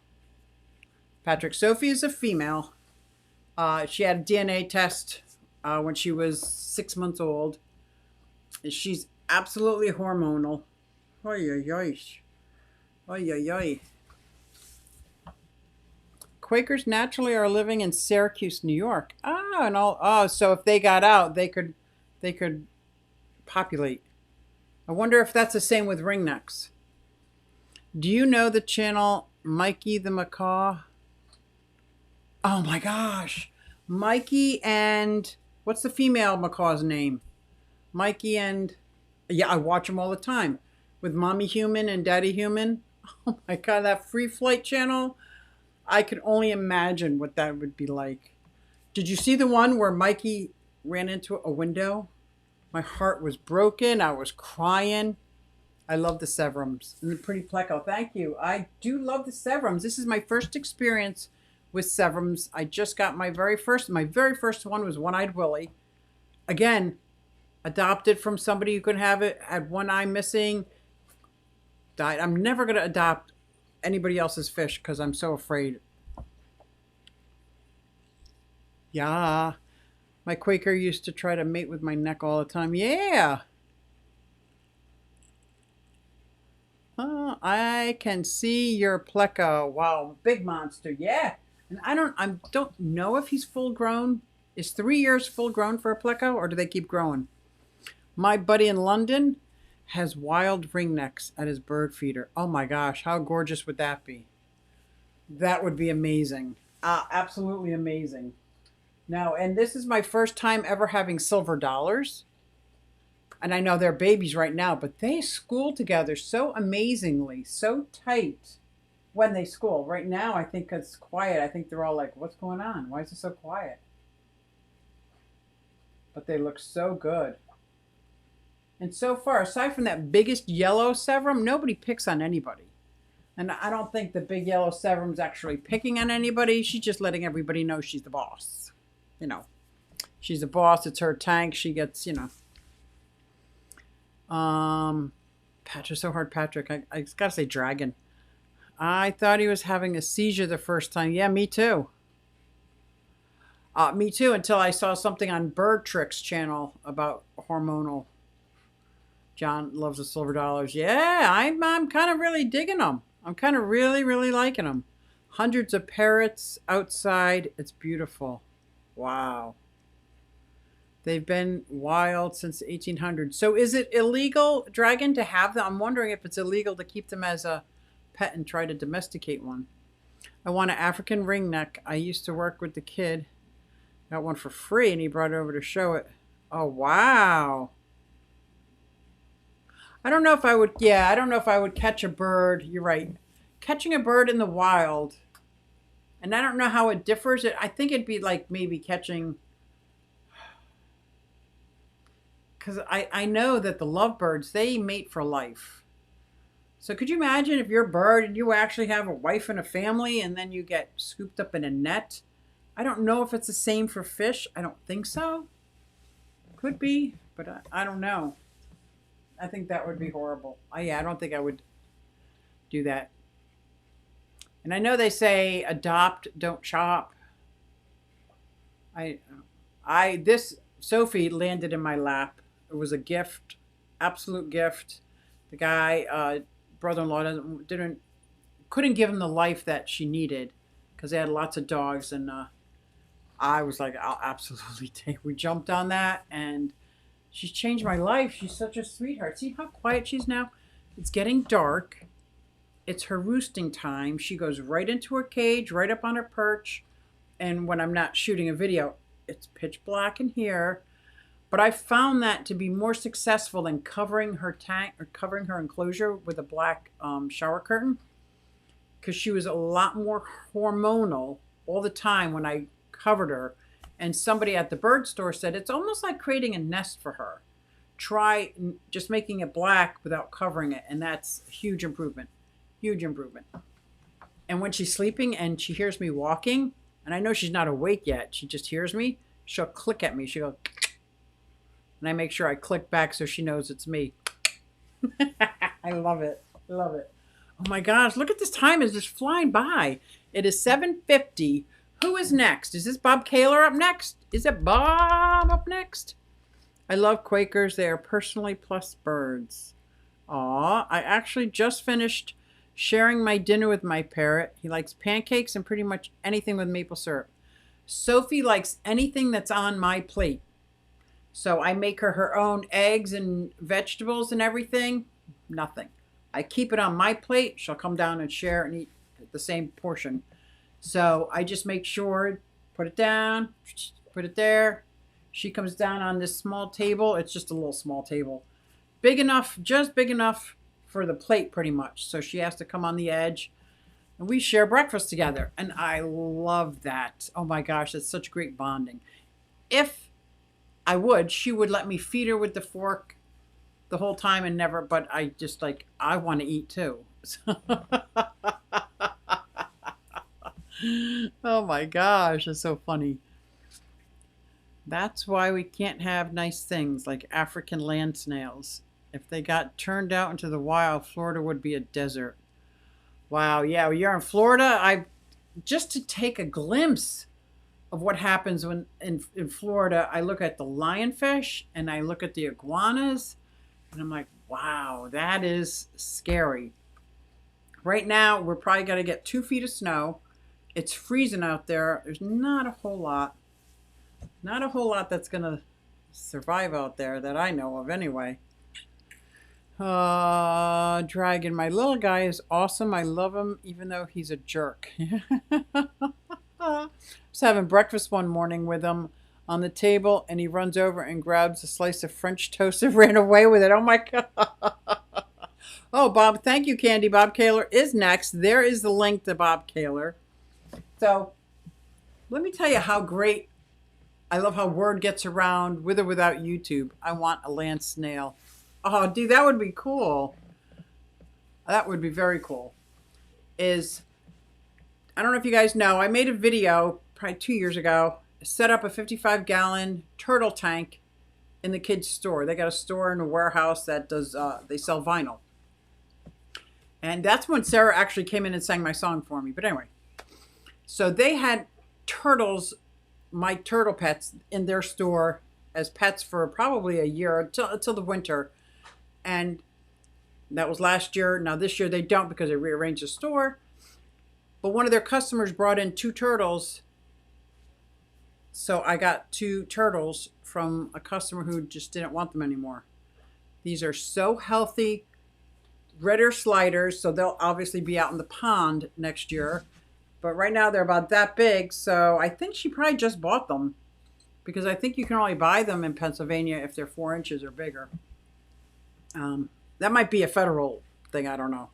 S1: Patrick, Sophie is a female. She had a DNA test when she was 6 months old. She's absolutely hormonal. Oy, oy, oy. Oy, oy, oy. Quakers naturally are living in Syracuse, New York. So if they got out, they could populate. I wonder if that's the same with ringnecks. Do you know the channel Mikey the Macaw? Oh my gosh. Mikey and what's the female macaw's name? Mikey and yeah, I watch them all the time with Mommy Human and Daddy Human. Oh my god, that free flight channel. I could only imagine what that would be like. Did you see the one where Mikey ran into a window? My heart was broken. I was crying. I love the Severums. And the pretty pleco. Thank you. I do love the Severums. This is my first experience with Severums. I just got my very first. My very first one was One-Eyed Willie. Again, adopted from somebody who couldn't have it. Had one eye missing. Died. I'm never going to adopt anybody else's fish because I'm so afraid. Yeah. My Quaker used to try to mate with my neck all the time. Yeah. I can see your pleco. Wow, big monster. Yeah. And I don't know if he's full grown. Is 3 years full grown for a pleco, or do they keep growing? My buddy in London has wild ringnecks at his bird feeder. Oh my gosh, how gorgeous would that be? That would be amazing. Absolutely amazing. Now, and this is my first time ever having silver dollars. And I know they're babies right now, but they school together so amazingly, so tight when they school. Right now, I think it's quiet. I think they're all like, what's going on? Why is it so quiet? But they look so good. And so far, aside from that biggest yellow Severum, nobody picks on anybody. And I don't think the big yellow Severum's actually picking on anybody. She's just letting everybody know she's the boss. You know, she's the boss. It's her tank. She gets, you know. Patrick, so hard, Patrick. I just gotta say dragon. I thought he was having a seizure the first time. Yeah, me too. Me too, until I saw something on Bird Tricks channel about hormonal. John loves the silver dollars. Yeah, I'm kind of really digging them. I'm kind of really liking them. Hundreds of parrots outside. It's beautiful. Wow. They've been wild since the 1800s. So is it illegal, Dragon, to have them? I'm wondering if it's illegal to keep them as a pet and try to domesticate one. I want an African ringneck. I used to work with the kid. Got one for free, and he brought it over to show it. Oh, wow. I don't know if I would, yeah, I don't know if I would catch a bird. You're right. Catching a bird in the wild. And I don't know how it differs. I think it'd be like maybe catching... Because I know that the lovebirds, they mate for life. So could you imagine if you're a bird and you actually have a wife and a family and then you get scooped up in a net? I don't know if it's the same for fish. I don't think so. Could be, but I don't know. I think that would be horrible. Yeah, I don't think I would do that. And I know they say adopt, don't shop. This Sophie landed in my lap. It was a gift, absolute gift. The guy, brother-in-law, couldn't give him the life that she needed because they had lots of dogs, and I was like, I'll absolutely take. We jumped on that, and she's changed my life. She's such a sweetheart. See how quiet she is now? It's getting dark. It's her roosting time. She goes right into her cage, right up on her perch, and when I'm not shooting a video, it's pitch black in here. But I found that to be more successful than covering her tank or covering her enclosure with a black shower curtain, because she was a lot more hormonal all the time when I covered her. And somebody at the bird store said it's almost like creating a nest for her. Try just making it black without covering it, and that's a huge improvement. Huge improvement. And when she's sleeping and she hears me walking, and I know she's not awake yet, she just hears me, she'll click at me. She'll go, and I make sure I click back so she knows it's me. I love it. I love it. Oh my gosh, look at this time. It's just flying by. It is 7:50. Who is next? Is this Bob Kaler up next? Is it Bob up next? I love Quakers. They are personally plus birds. Aw, I actually just finished sharing my dinner with my parrot. He likes pancakes and pretty much anything with maple syrup. Sophie likes anything that's on my plate. So I make her own eggs and vegetables and everything. Nothing. I keep it on my plate. She'll come down and share and eat the same portion. So I just make sure, put it down, put it there. She comes down on this small table. It's just a little small table. Big enough, just big enough for the plate pretty much. So she has to come on the edge and we share breakfast together. And I love that. Oh my gosh, it's such great bonding. If I would, she would let me feed her with the fork the whole time and never, but I just like, I want to eat too. Oh my gosh, it's so funny. That's why we can't have nice things like African land snails. If they got turned out into the wild, Florida would be a desert. Wow, yeah, well, you're in Florida. I just to take a glimpse of what happens when in Florida, I look at the lionfish and I look at the iguanas and I'm like, wow, that is scary. Right now, we're probably going to get 2 feet of snow. It's freezing out there. There's not a whole lot. Not a whole lot that's going to survive out there that I know of anyway. Dragon, my little guy is awesome. I love him even though he's a jerk. I was having breakfast one morning with him on the table and he runs over and grabs a slice of French toast and ran away with it. Oh my God. Oh, Bob, thank you, Candy. Bob Kaler is next. There is the link to Bob Kaler. So let me tell you how great, I love how word gets around with or without YouTube. I want a land snail. Oh, dude, that would be cool. That would be very cool. I don't know if you guys know, I made a video probably 2 years ago, set up a 55-gallon turtle tank in the kids' store. They got a store in a warehouse that does, they sell vinyl. And that's when Sarah actually came in and sang my song for me. But anyway, so they had turtles, my turtle pets, in their store as pets for probably a year until the winter. And that was last year. Now this year they don't because they rearranged the store. But one of their customers brought in 2 turtles. So I got 2 turtles from a customer who just didn't want them anymore. These are so healthy. Red Ear sliders, so they'll obviously be out in the pond next year. But right now they're about that big, so I think she probably just bought them because I think you can only buy them in Pennsylvania if they're 4 inches or bigger. That might be a federal thing, I don't know.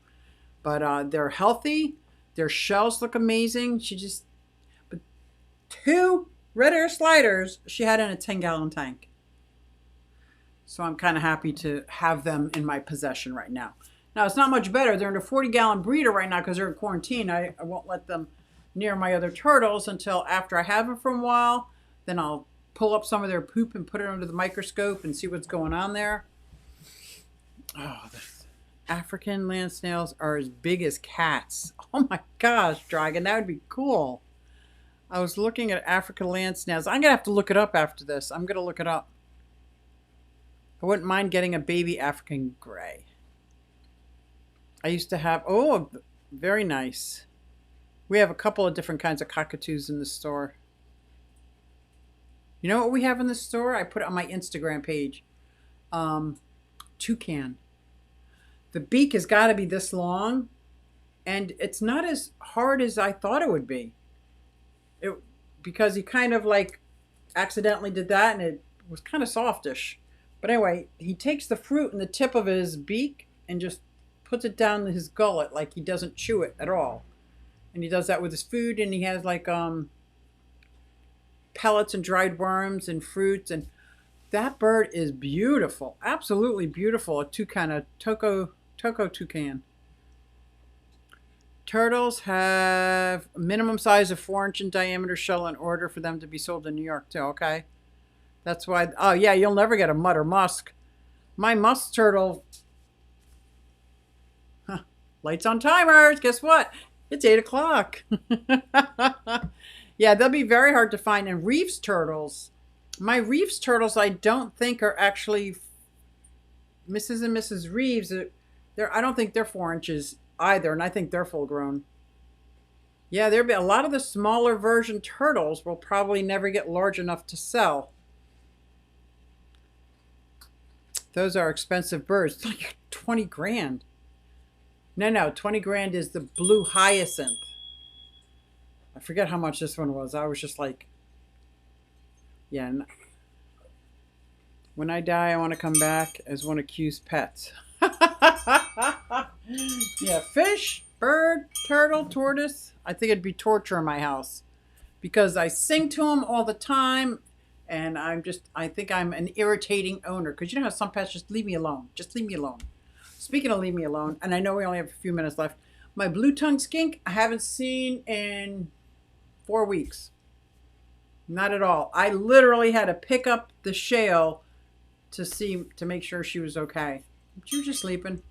S1: But they're healthy. Their shells look amazing. But 2 Red Ear sliders she had in a 10-gallon tank. So I'm kind of happy to have them in my possession right now. Now, it's not much better. They're in a 40-gallon breeder right now because they're in quarantine. I won't let them near my other turtles until after I have them for a while. Then I'll pull up some of their poop and put it under the microscope and see what's going on there. Oh, the African land snails are as big as cats. Oh my gosh, Dragon, that would be cool. I was looking at African land snails. I'm going to have to look it up after this. I'm going to look it up. I wouldn't mind getting a baby African gray. I used to have, oh, very nice. We have a couple of different kinds of cockatoos in the store. You know what we have in the store? I put it on my Instagram page. Toucan. The beak has got to be this long, and it's not as hard as I thought it would be. Because he kind of like accidentally did that, and it was kind of softish. But anyway, he takes the fruit in the tip of his beak and just puts it down his gullet like he doesn't chew it at all. And he does that with his food, and he has like pellets and dried worms and fruits. And that bird is beautiful, absolutely beautiful. A toucan, a Toko toucan. Turtles have a minimum size of 4-inch in diameter shell in order for them to be sold in New York too, okay? That's why, oh yeah, you'll never get a mud or musk. My musk turtle, lights on timers, guess what? It's 8 o'clock. Yeah, they'll be very hard to find. And Reeves turtles, my Reeves turtles I don't think are actually Mrs. and Mrs. Reeves. I don't think they're 4 inches either, and I think they're full grown. Yeah, there'll be a lot of the smaller version turtles will probably never get large enough to sell. Those are expensive birds. It's like 20 grand. No, 20 grand is the blue hyacinth. I forget how much this one was. I was just like, yeah, when I die, I want to come back as one of Q's pets. Yeah, fish, bird, turtle, tortoise. I think it'd be torture in my house because I sing to them all the time, and I think I'm an irritating owner because you know how some pets just leave me alone. Just leave me alone. Speaking of leave me alone, and I know we only have a few minutes left, my blue-tongued skink I haven't seen in 4 weeks. Not at all. I literally had to pick up the shale to make sure she was okay. She was just sleeping.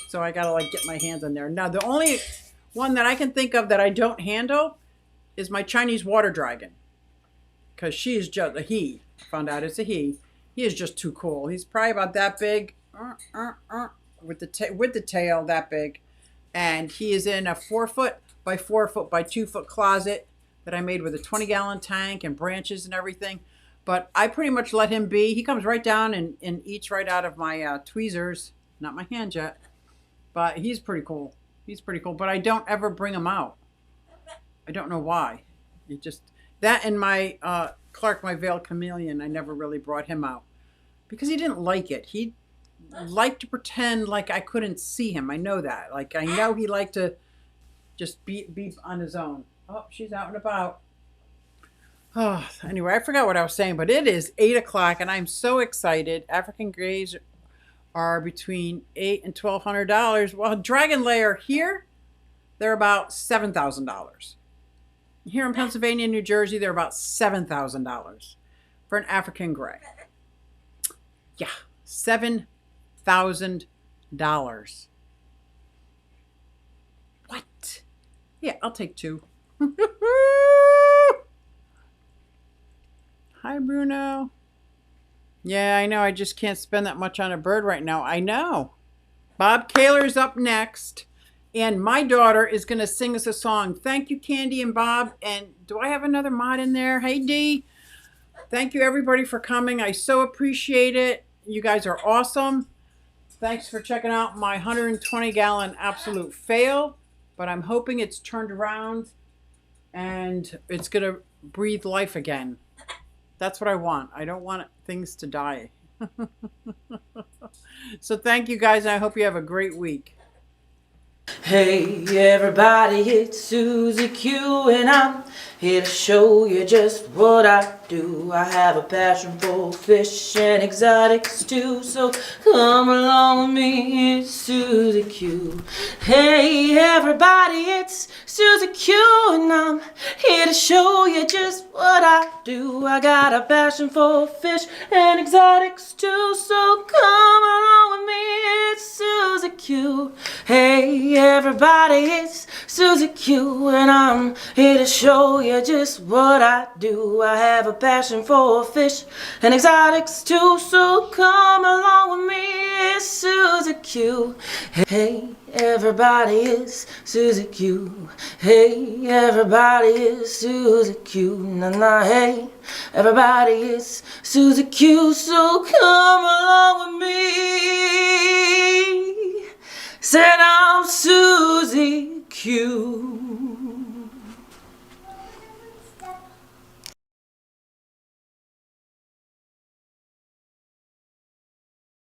S1: So I gotta like get my hands in there. Now the only one that I can think of that I don't handle is my Chinese water dragon. Because she is just a he. Found out it's a he. He is just too cool. He's probably about that big. With the tail that big. And he is in a 4 foot by 4 foot by 2 foot closet that I made with a 20-gallon tank and branches and everything. But I pretty much let him be. He comes right down and eats right out of my tweezers. Not my hand yet. But he's pretty cool. He's pretty cool. But I don't ever bring him out. I don't know why. It just... That and my Clark, my veiled chameleon, I never really brought him out. Because he didn't like it. He liked to pretend like I couldn't see him. I know that. Like, I know he liked to just be on his own. Oh, she's out and about. Oh, anyway, I forgot what I was saying, but it is 8 o'clock, and I'm so excited. African grays are between $800 and $1,200. Well, dragon layer here, they're about $7,000. Here in Pennsylvania and New Jersey, they're about $7,000 for an African gray. Yeah, $7,000. What? Yeah, I'll take 2. Hi, Bruno. Yeah, I know. I just can't spend that much on a bird right now. I know. Bob Kaler's up next. And my daughter is going to sing us a song. Thank you, Candy and Bob. And do I have another mod in there? Hey, Dee. Thank you, everybody, for coming. I so appreciate it. You guys are awesome. Thanks for checking out my 120-gallon absolute fail. But I'm hoping it's turned around and it's going to breathe life again. That's what I want. I don't want things to die. So thank you, guys. And I hope you have a great week.
S2: Hey everybody, it's Susie Q and I'm here to show you just what I do. I have a passion for fish and exotics too, so come along with me, it's Susie Q. Hey everybody, it's Susie Q and I'm here to show you just what I do. I got a passion for fish and exotics too, so come along with me, it's Susie Q. Hey everybody, it's Susie Q and I'm here to show you just what I do. I have a passion for fish and exotics too, so come along with me, it's Susie Q. Hey everybody, it's Susie Q. Hey everybody, it's Susie Q. Nah nah, hey everybody, it's Susie Q, so come along with me. Said I'm Susie Q.